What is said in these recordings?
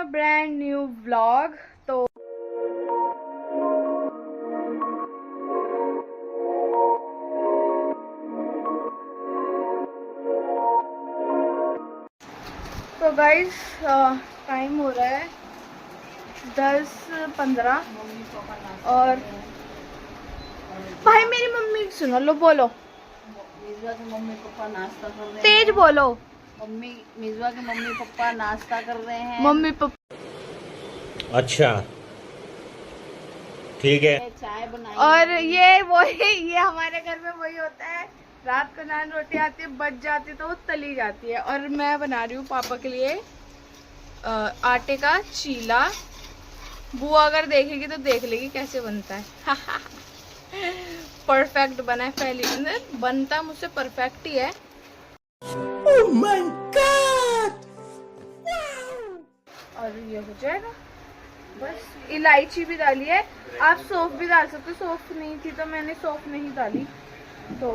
A brand new vlog. तो guys time हो रहा है 10:15 और भाई मेरी मम्मी सुनो लो, बोलो मिजवा के मम्मी पापा नाश्ता कर रहे हैं। तेज बोलो। मिजवा के मम्मी पापा नाश्ता कर रहे हैं। मम्मी पापा अच्छा ठीक है। चाय बनाई और ये हमारे घर में वही होता है, रात को नान रोटी आती है, बच जाती है तो वो तली जाती है। और मैं बना रही हूँ पापा के लिए आटे का चीला। बुआ अगर देखेगी तो देख लेगी कैसे बनता है। परफेक्ट बना है, पहले बनता मुझसे परफेक्ट ही है। Oh my God! और ये हो जाएगा बस। इलायची भी डाली है, आप सौंफ भी डाल सकते हो। सौंफ नहीं थी तो मैंने सौंफ नहीं डाली। तो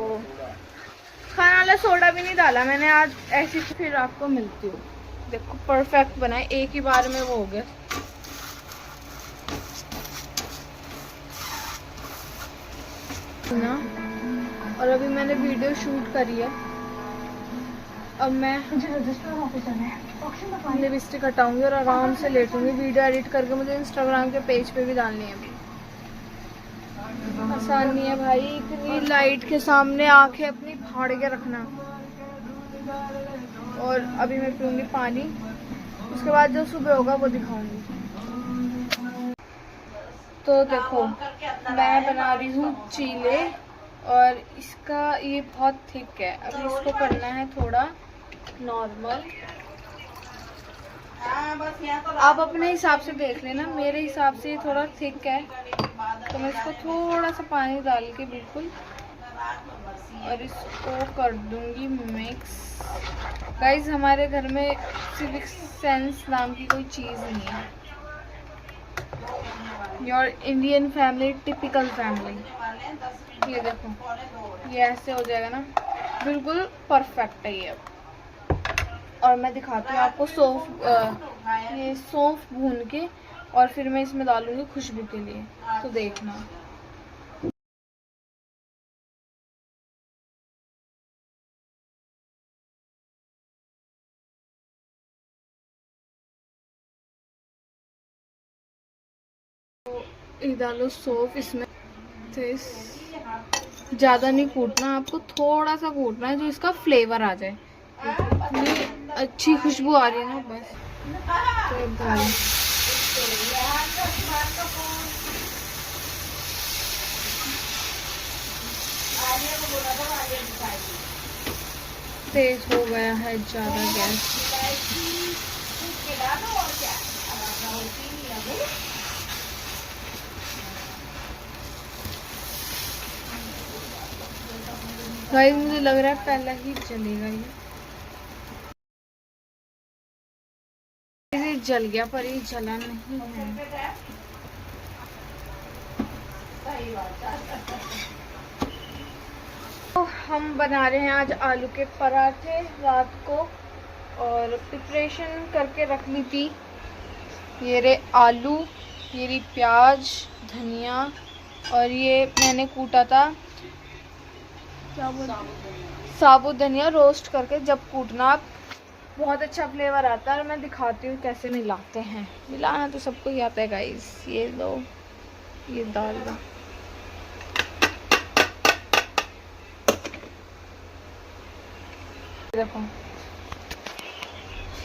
खाना वाला सोडा भी नहीं डाला मैंने आज, ऐसी फिर आपको मिलती हूँ। देखो परफेक्ट बना है, एक ही बार में वो हो गया ना। और अभी मैंने वीडियो शूट करी है, अब मैं लिपस्टिक हटाऊंगी और आराम से लेटूंगी। वीडियो एडिट करके मुझे इंस्टाग्राम के पेज पे भी डालनी है। अभी आसान नहीं है भाई, इतनी लाइट के सामने आंखें अपनी फाड़ के रखना। और अभी मैं पीऊंगी पानी, उसके बाद जो सुबह होगा वो दिखाऊंगी। तो देखो मैं बना रही हूँ चीले, और इसका ये बहुत थिक है। अभी इसको करना है थोड़ा नॉर्मल। आप अपने हिसाब से देख लेना, मेरे हिसाब से ये थोड़ा थिक है तो मैं इसको थोड़ा सा पानी डाल के बिल्कुल, और इसको कर दूंगी मिक्स। गाइस हमारे घर में सिविक सेंस नाम की कोई चीज़ नहीं है। Your Indian family, typical family. ये देखो ये ऐसे हो जाएगा ना, बिल्कुल परफेक्ट है ये। और मैं दिखाती हूँ आपको ये सौंफ भून के, और फिर मैं इसमें डालूंगी खुशबू के लिए, तो देखना। तो डालो सौंफ इसमें। ज़्यादा नहीं कूटना आपको, थोड़ा सा कूटना है जो इसका फ्लेवर आ जाए। अच्छी खुशबू आ रही है ना बस। तो डाल तेज हो गया है ज़्यादा गैस। गाइस मुझे लग रहा है पहले ही जलेगा ये जल गया, पर ये जला नहीं है। तो हम बना रहे हैं आज आलू के पराठे रात को, और प्रिपरेशन करके रख ली थी। ये रे आलू, ये रे प्याज, धनिया, और ये मैंने कूटा था क्या बोलते, साबुत धनिया रोस्ट करके जब कूटना आप, बहुत अच्छा फ्लेवर आता है। और मैं दिखाती हूँ कैसे मिलाते हैं। मिलाना तो सबको ही आता है गाइस। ये लो, ये डाल दो। देखो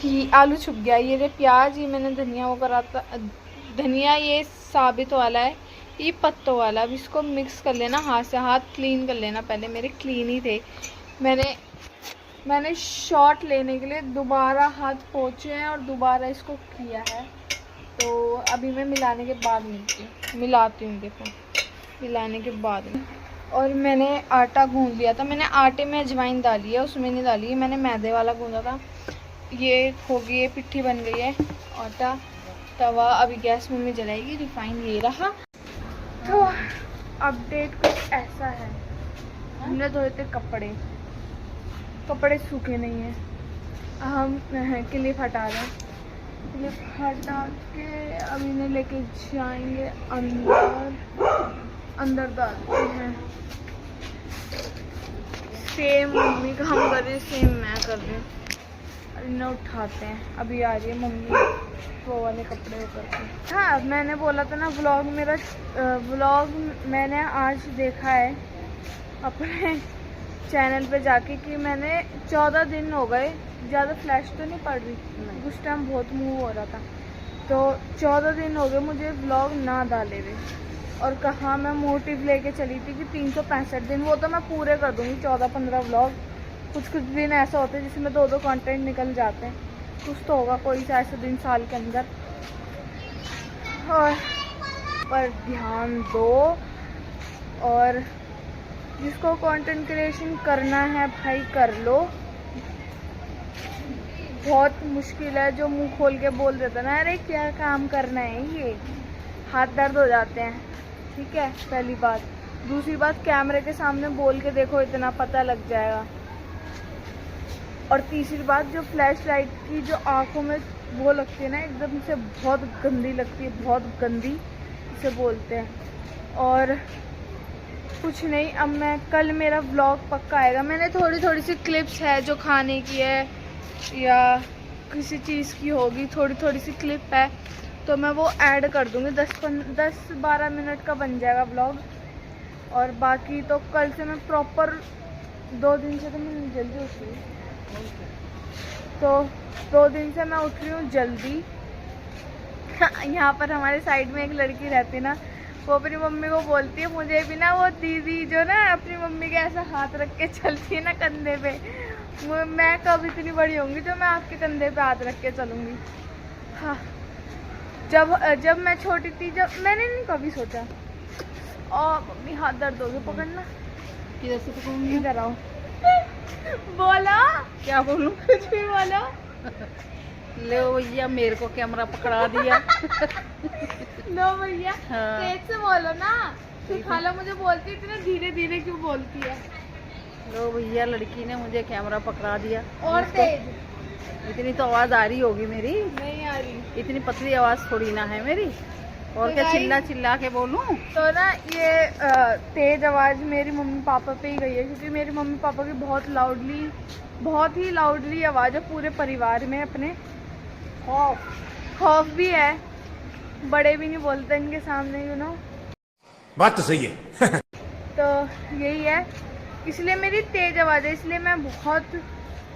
ये आलू छुप गया। ये रे प्याज, ये मैंने धनिया वो करा था। धनिया ये साबित वाला है, ये पत्तों वाला। अब इसको मिक्स कर लेना हाथ से, हाथ क्लीन कर लेना। पहले मेरे क्लीन ही थे, मैंने शॉट लेने के लिए दोबारा हाथ पोंछे हैं और दोबारा इसको किया है। तो अभी मैं मिलाने के बाद मिलाती हूँ। देखो मिलाने के बाद में, और मैंने आटा गूंद लिया था। मैंने आटे में अजवाइन डाली है, उसमें नहीं डाली है, मैंने मैदे वाला गूंदा था। ये हो गई है, पिट्ठी बन गई है आटा। तवा अभी गैस में जलाएगी, रिफाइन ये रहा। तो अपडेट कुछ ऐसा है, हमने धोए थे कपड़े सूखे नहीं हैं, हम क्लिप हटा रहे हैं। क्लिप हटा के अब इन्हें लेके जाएंगे अंदर। अंदर डालते हैं। सेम मम्मी काम कर रही है, सेम मैं कर रही हूँ। इन्हें उठाते हैं। अभी आ रही है मम्मी वो वाले कपड़े ऊपर के। हाँ, मैंने बोला था ना व्लॉग मैंने आज देखा है अपने चैनल पे जाके कि मैंने 14 दिन हो गए, ज़्यादा फ्लैश तो नहीं पड़ रही, उस टाइम बहुत मूव हो रहा था, तो 14 दिन हो गए मुझे व्लॉग ना डाले हुए। और कहाँ मैं मोटिव लेके चली थी कि 365 दिन, वो तो मैं पूरे कर दूँगी 14-15 व्लॉग। कुछ दिन ऐसा होता है जिसमें 2-2 कंटेंट निकल जाते हैं, कुछ तो होगा कोई सा ऐसे दिन साल के अंदर। और पर ध्यान दो, और जिसको कंटेंट क्रिएशन करना है भाई कर लो। बहुत मुश्किल है, जो मुंह खोल के बोल देता ना अरे क्या काम करना है, ये हाथ दर्द हो जाते हैं। ठीक है, पहली बात। दूसरी बात, कैमरे के सामने बोल के देखो, इतना पता लग जाएगा। और तीसरी बात, जो फ्लैश लाइट की जो आंखों में वो लगती है ना, एकदम से बहुत गंदी लगती है, बहुत गंदी इसे बोलते हैं। और कुछ नहीं, अब मैं कल मेरा व्लॉग पक्का आएगा। मैंने थोड़ी सी क्लिप्स है जो खाने की है या किसी चीज़ की होगी, थोड़ी सी क्लिप है, तो मैं वो ऐड कर दूँगी। 10-12 मिनट का बन जाएगा व्लॉग। और बाकी तो कल से मैं प्रॉपर 2 दिन से तो मैं जल्दी उठ रही हूँ, तो 2 दिन से मैं उठ रही हूँ जल्दी। यहाँ पर हमारे साइड में एक लड़की रहती है ना, वो अपनी मम्मी को बोलती है मुझे भी ना वो दीदी जो ना अपनी मम्मी के ऐसा हाथ रख के चलती है ना कंधे पे, मैं कब इतनी बड़ी होंगी जो मैं आपके कंधे पे हाथ रख के चलूँगी। हाँ, जब मैं छोटी थी, जब मैंने नहीं कभी सोचा। और मम्मी हाथ दर्द हो गया, पकड़ना। किधर से पकड़ूंगी? इधर आओ। बोलो, क्या बोलूं? कुछ भी बोलो। ले भैया, मेरे को कैमरा पकड़ा दिया। लो भैया, हाँ। तेज से बोलो ना, फिर खाला मुझे बोलती इतने धीरे धीरे क्यों बोलती है। लो भैया, लड़की ने मुझे कैमरा पकड़ा दिया। और तेज इतनी तो आवाज आ रही होगी मेरी, नहीं आ रही, इतनी पतली आवाज थोड़ी ना है मेरी। और तो क्या चिल्ला के बोलूं? तो ना ये तेज आवाज मेरी मम्मी पापा पे ही गई है, क्योंकि मेरी मम्मी पापा की बहुत ही लाउडली आवाज है पूरे परिवार में। अपने खौफ भी है, बड़े भी नहीं बोलते इनके सामने, यू नो। बात तो सही है। तो यही है, इसलिए मेरी तेज आवाज़ है। इसलिए मैं बहुत,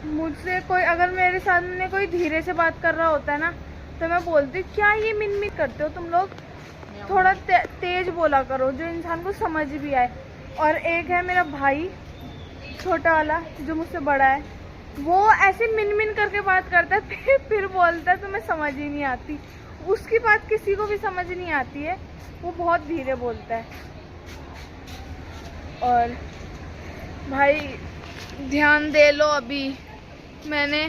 मुझसे कोई अगर मेरे सामने कोई धीरे से बात कर रहा होता है ना, तो मैं बोलती हूँ क्या ये मिन करते हो तुम लोग, थोड़ा तेज बोला करो जो इंसान को समझ भी आए। और एक है मेरा भाई छोटा वाला जो मुझसे बड़ा है, वो ऐसे मिन करके बात करता है, फिर बोलता है तुम्हें समझ ही नहीं आती। उसकी बात किसी को भी समझ नहीं आती है, वो बहुत धीरे बोलता है। और भाई ध्यान दे लो, अभी मैंने,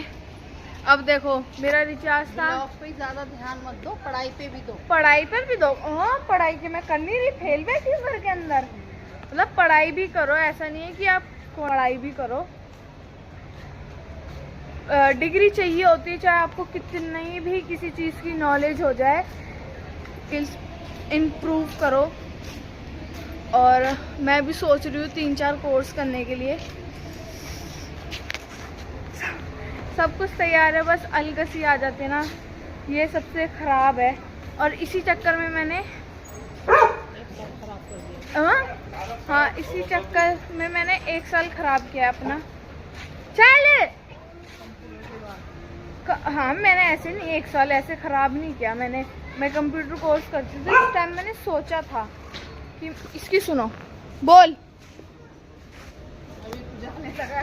अब देखो मेरा रिचार्ज था। ब्लॉग पे ज्यादा ध्यान मत दो, पढ़ाई पे भी दो। पढ़ाई पर भी दो। हाँ, पढ़ाई की मैं कर नहीं रही, फेल बैठी हूँ घर के अंदर। मतलब पढ़ाई भी करो, ऐसा नहीं है कि आप पढ़ाई भी करो। डिग्री चाहिए होती है, चाहे आपको कितनी भी किसी चीज़ की नॉलेज हो जाए, स्किल्स इम्प्रूव करो। और मैं भी सोच रही हूँ 3-4 कोर्स करने के लिए। सब कुछ तैयार है, बस अलगसी आ जाते हैं ना, ये सबसे ख़राब है। और इसी चक्कर में मैंने हाँ, इसी चक्कर में मैंने 1 साल ख़राब किया अपना। चल हाँ, मैंने ऐसे नहीं 1 साल ऐसे ख़राब नहीं किया। मैं कंप्यूटर कोर्स करती थी, इस टाइम मैंने सोचा था कि इसकी सुनो, बोल। अभी जाने लगा,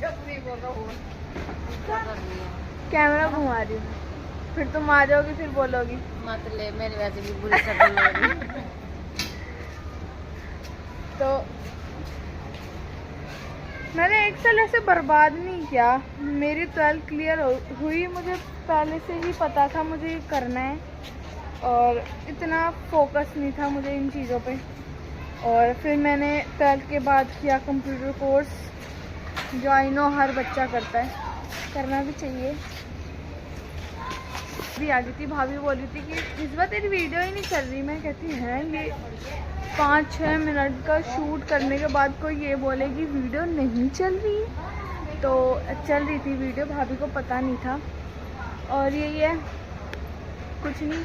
जब नहीं बोल रहा हूँ। कैमरा घुमा रही हूँ, फिर तुम आ जाओगी, फिर बोलोगी मत ले, मेरे वैसे भी बुरी शक्ल लग रही। तो मैंने 1 साल ऐसे बर्बाद नहीं किया। मेरी 12th क्लियर हुई, मुझे पहले से ही पता था मुझे ये करना है, और इतना फोकस नहीं था मुझे इन चीज़ों पे। और फिर मैंने 12th के बाद किया कंप्यूटर कोर्स, जो आई नो हर बच्चा करता है, करना भी चाहिए। भाभी आ गई थी। भाभी बोल रही थी कि इस बार तेरी वीडियो ही नहीं चल रही। मैं कहती है ये 5-6 मिनट का शूट करने के बाद कोई ये बोले कि वीडियो नहीं चल रही, तो चल रही थी वीडियो, भाभी को पता नहीं था। और यही है, कुछ नहीं।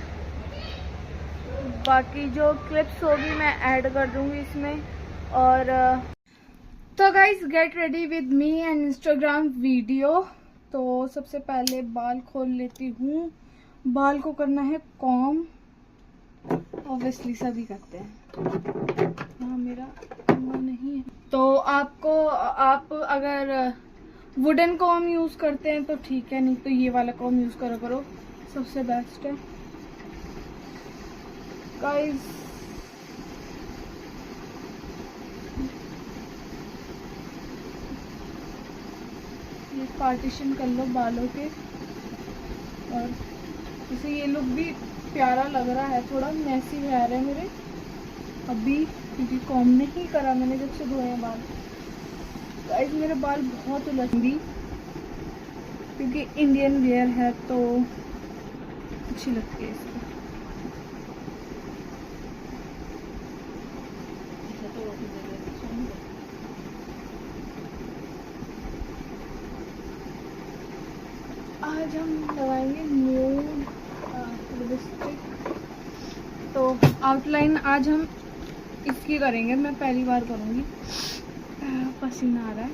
बाकी जो क्लिप्स होगी मैं ऐड कर दूँगी इसमें। और तो guys get ready with me and Instagram video. तो सबसे पहले बाल खोल लेती हूँ। बाल को करना है कॉम, ऑब्वियसली सभी करते हैं। हाँ मेरा कॉम नहीं है तो आप अगर वुडन कॉम यूज़ करते हैं तो ठीक है, नहीं तो ये वाला कॉम यूज़ करा करो, सबसे बेस्ट है गाइज। ये पार्टीशन कर लो बालों के। और जैसे ये लुक भी प्यारा लग रहा है, थोड़ा मैसी हेयर है मेरे अभी, क्योंकि कॉम नहीं करा मैंने जब से धोए हैं बाल। गाइस मेरे बाल बहुत उलझी, क्योंकि इंडियन वेयर है तो अच्छी लगती है इसको। आज हम लगाएंगे न्यूड लिपस्टिक। तो आउटलाइन आज हम इसकी करेंगे, मैं पहली बार करूँगी। पसीना आ रहा है।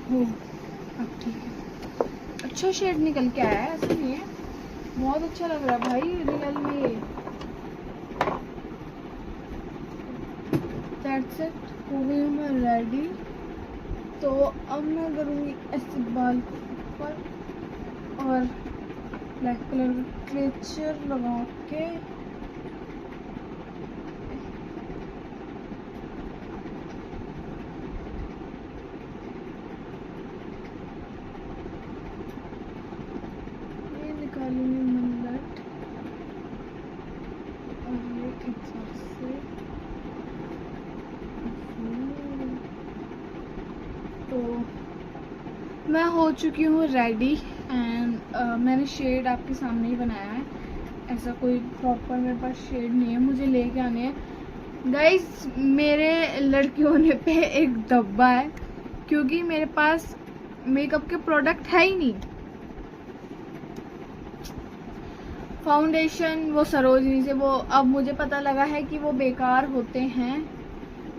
हो अब ठीक है, अच्छा शेड निकल के आया है, ऐसा नहीं है, बहुत अच्छा लग रहा है भाई रियल में। दैट्स इट, हो गई हूँ मैं रेडी। तो अब मैं करूँगी ऐसे बाल को ऊपर और ब्लैक कलर का क्लेचर लगा के निकालेंगे मल्लट और ये एग्जॉस्ट से। तो मैं हो चुकी हूँ रेडी एंड मैंने शेड आपके सामने ही बनाया है। ऐसा कोई प्रॉपर मेरे पास शेड नहीं है, मुझे लेके आने हैं। गाइस मेरे लड़की होने पे एक दब्बा है, क्योंकि मेरे पास मेकअप के प्रोडक्ट है ही नहीं। फाउंडेशन वो सरोजनी से, वो अब मुझे पता लगा है कि वो बेकार होते हैं,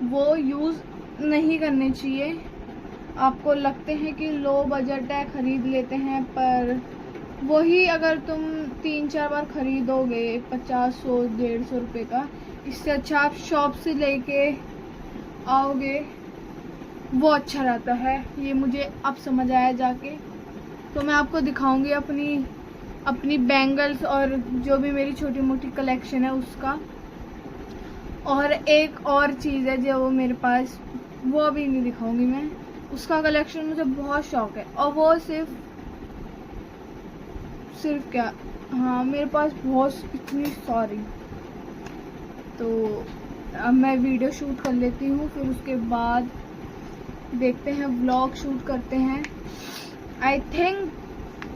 वो यूज़ नहीं करने चाहिए। आपको लगते हैं कि लो बजट है खरीद लेते हैं, पर वही अगर तुम 3-4 बार खरीदोगे 50-100-150 रुपये का, इससे अच्छा आप शॉप से लेके आओगे, वो अच्छा रहता है। ये मुझे अब समझ आया जाके। तो मैं आपको दिखाऊंगी अपनी बैंगल्स और जो भी मेरी छोटी मोटी कलेक्शन है उसका। और एक और चीज़ है जो वो मेरे पास, वो अभी नहीं दिखाऊंगी मैं, उसका कलेक्शन मुझे बहुत शौक है। और वो सिर्फ क्या, हाँ मेरे पास बहुत इतनी सारी। तो अब मैं वीडियो शूट कर लेती हूँ, फिर उसके बाद देखते हैं, व्लॉग शूट करते हैं। आई थिंक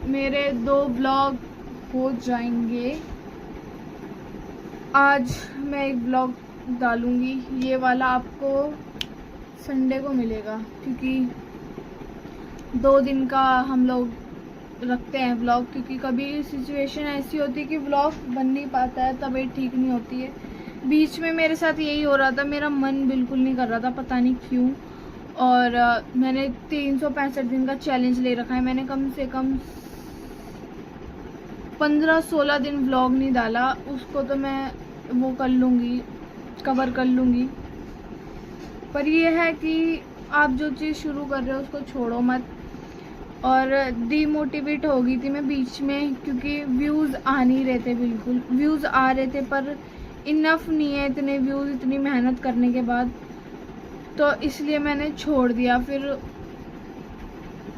मेरे 2 व्लॉग हो जाएंगे। आज मैं एक व्लॉग डालूंगी, ये वाला आपको संडे को मिलेगा, क्योंकि 2 दिन का हम लोग रखते हैं व्लॉग, क्योंकि कभी सिचुएशन ऐसी होती है कि व्लॉग बन नहीं पाता है, तबीयत ठीक नहीं होती है। बीच में मेरे साथ यही हो रहा था, मेरा मन बिल्कुल नहीं कर रहा था, पता नहीं क्यों। और मैंने 365 दिन का चैलेंज ले रखा है। मैंने कम से कम 15-16 दिन व्लॉग नहीं डाला, उसको तो मैं वो कर लूँगी, कवर कर लूँगी। पर ये है कि आप जो चीज़ शुरू कर रहे हो उसको छोड़ो मत। और डीमोटिवेट हो गई थी मैं बीच में, क्योंकि व्यूज़ आ नहीं रहे थे, बिल्कुल व्यूज़ आ रहे थे पर इनफ नहीं है इतने व्यूज़ इतनी मेहनत करने के बाद, तो इसलिए मैंने छोड़ दिया। फिर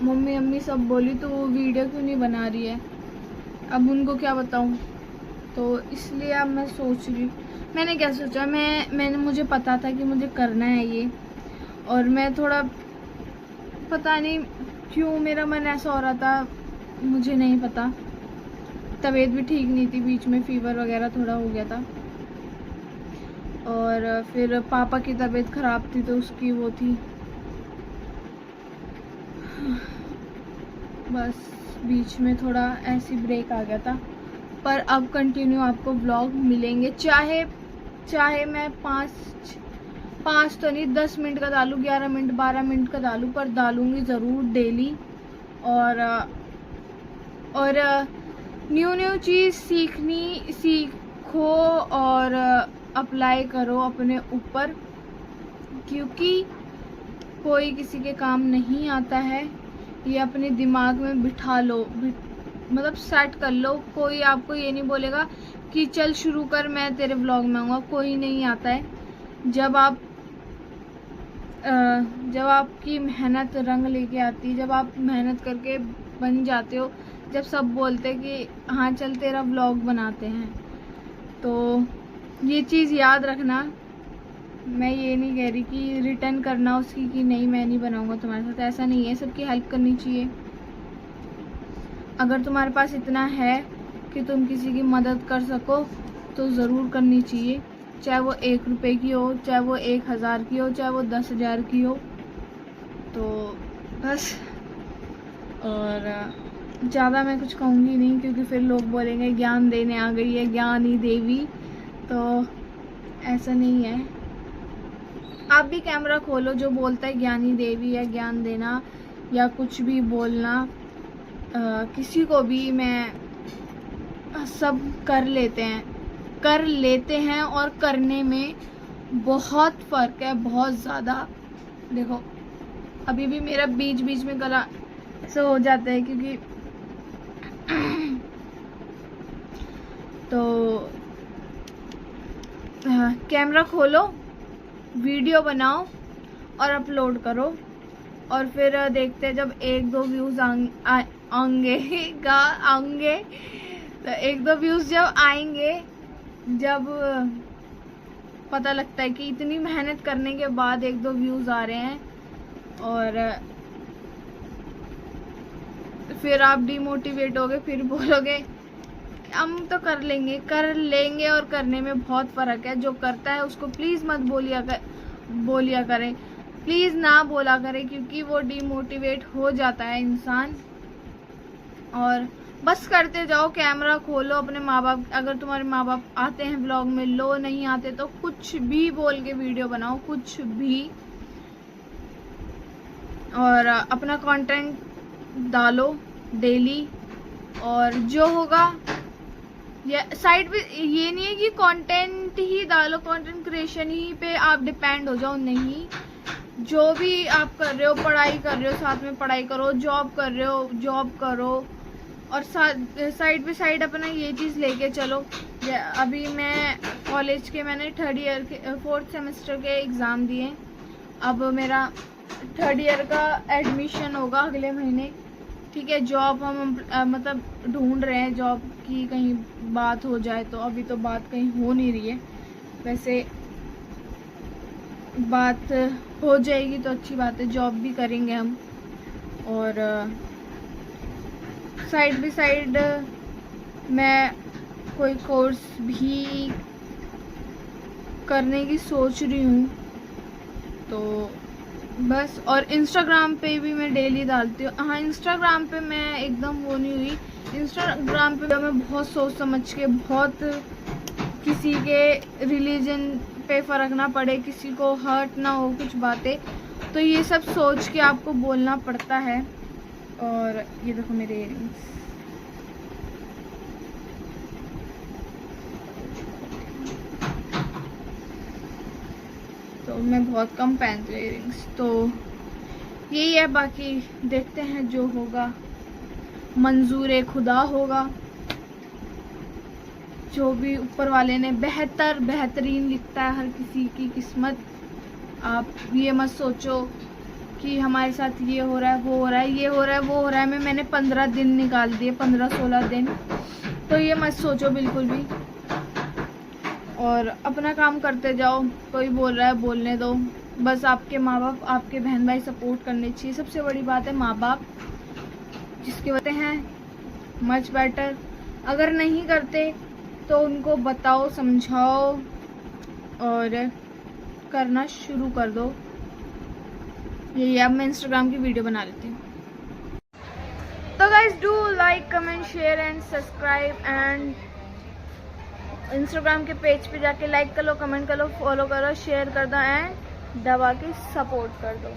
मम्मी अम्मी सब बोली तो वो वीडियो क्यों नहीं बना रही है, अब उनको क्या बताऊँ। तो इसलिए अब मैं सोच रही, मैंने क्या सोचा, मैंने मुझे पता था कि मुझे करना है ये, और मैं थोड़ा पता नहीं क्यों मेरा मन ऐसा हो रहा था, मुझे नहीं पता। तबीयत भी ठीक नहीं थी, बीच में फीवर वगैरह थोड़ा हो गया था, और फिर पापा की तबीयत ख़राब थी तो उसकी वो थी, बस बीच में थोड़ा ऐसी ब्रेक आ गया था। पर अब कंटिन्यू आपको व्लॉग मिलेंगे, चाहे मैं 5 तो नहीं 10 मिनट का डालूँ, 11 मिनट 12 मिनट का डालूँ, पर डालूँगी ज़रूर डेली। और न्यू चीज़ सीखो और अप्लाई करो अपने ऊपर, क्योंकि कोई किसी के काम नहीं आता है। ये अपने दिमाग में बिठा लो, मतलब सेट कर लो। कोई आपको ये नहीं बोलेगा कि चल शुरू कर, मैं तेरे व्लॉग में आऊँगा, कोई नहीं आता है। जब आपकी मेहनत रंग लेके आती है, जब आप मेहनत करके बन जाते हो, जब सब बोलते कि हाँ चल तेरा व्लॉग बनाते हैं, तो ये चीज़ याद रखना। मैं ये नहीं कह रही कि रिटर्न करना उसकी कि नहीं मैं नहीं बनाऊंगा तुम्हारे साथ, ऐसा नहीं है। सबकी हेल्प करनी चाहिए। अगर तुम्हारे पास इतना है कि तुम किसी की मदद कर सको तो ज़रूर करनी चाहिए, चाहे वो 1 रुपये की हो, चाहे वो 1000 की हो, चाहे वो 10,000 की हो। तो बस, और ज़्यादा मैं कुछ कहूँगी नहीं, क्योंकि फिर लोग बोलेंगे ज्ञान देने आ गई है ज्ञानी देवी, तो ऐसा नहीं है। आप भी कैमरा खोलो, जो बोलता है ज्ञानी देवी है ज्ञान देना या कुछ भी बोलना, किसी को भी मैं सब कर लेते हैं और करने में बहुत फ़र्क है, बहुत ज़्यादा। देखो अभी भी मेरा बीच बीच में गला ऐसा हो जाता है, क्योंकि तो कैमरा खोलो, वीडियो बनाओ और अपलोड करो, और फिर देखते हैं जब 1-2 व्यूज़ आएंगे तो 1-2 व्यूज़ जब आएंगे, जब पता लगता है कि इतनी मेहनत करने के बाद 1-2 व्यूज़ आ रहे हैं, और फिर आप डिमोटिवेट होगे, फिर बोलोगे हम तो कर लेंगे। और करने में बहुत फ़र्क है। जो करता है उसको प्लीज़ मत बोलिया करें, प्लीज़ ना बोला करें, क्योंकि वो डिमोटिवेट हो जाता है इंसान। और बस करते जाओ, कैमरा खोलो। अपने माँ बाप, अगर तुम्हारे माँ बाप आते हैं ब्लॉग में, लो, नहीं आते तो कुछ भी बोल के वीडियो बनाओ, कुछ भी, और अपना कंटेंट डालो डेली। और जो होगा या साइड पे, ये नहीं है कि कंटेंट ही डालो, कंटेंट क्रिएशन ही पे आप डिपेंड हो जाओ, नहीं। जो भी आप कर रहे हो, पढ़ाई कर रहे हो साथ में पढ़ाई करो, जॉब कर रहे हो जॉब करो, और साइड पे साइड अपना ये चीज़ लेके चलो। अभी मैं कॉलेज के, मैंने 4th सेमेस्टर के एग्ज़ाम दिए, अब मेरा 3rd ईयर का एडमिशन होगा अगले महीने, ठीक है। जॉब हम मतलब ढूंढ रहे हैं जॉब की, कहीं बात हो जाए तो। अभी तो बात कहीं हो नहीं रही है, वैसे बात हो जाएगी तो अच्छी बात है, जॉब भी करेंगे हम। और साइड बाय साइड मैं कोई कोर्स भी करने की सोच रही हूँ, तो बस। और इंस्टाग्राम पे भी मैं डेली डालती हूँ। हाँ, इंस्टाग्राम पे मैं एकदम वो नहीं हुई। इंस्टाग्राम पे मैं बहुत सोच समझ के, बहुत किसी के रिलीजन पे फ़र्क ना पड़े, किसी को हर्ट ना हो कुछ बातें, तो ये सब सोच के आपको बोलना पड़ता है। और ये देखो मेरे इयररिंग्स, तो मैं बहुत कम पहनती हूँ इयररिंग्स, तो यही है। बाकी देखते हैं जो होगा, मंजूर खुदा होगा। जो भी ऊपर वाले ने बेहतरीन लिखता है हर किसी की किस्मत। आप ये मत सोचो कि हमारे साथ ये हो रहा है, वो हो रहा है, ये हो रहा है, वो हो रहा है। मैंने 15 दिन निकाल दिए, 15-16 दिन, तो ये मत सोचो बिल्कुल भी। और अपना काम करते जाओ, कोई बोल रहा है बोलने दो। बस आपके माँ बाप, आपके बहन भाई सपोर्ट करने चाहिए। सबसे बड़ी बात है माँ बाप, जिसके होते हैं मच बेटर। अगर नहीं करते तो उनको बताओ, समझाओ और करना शुरू कर दो। यही, अब मैं इंस्टाग्राम की वीडियो बना लेती हूँ। तो guys do like, comment, share and subscribe. And Instagram के पेज पे जाके लाइक कर लो, कमेंट कर लो, फॉलो करो, शेयर कर दो एंड दबा के सपोर्ट कर दो।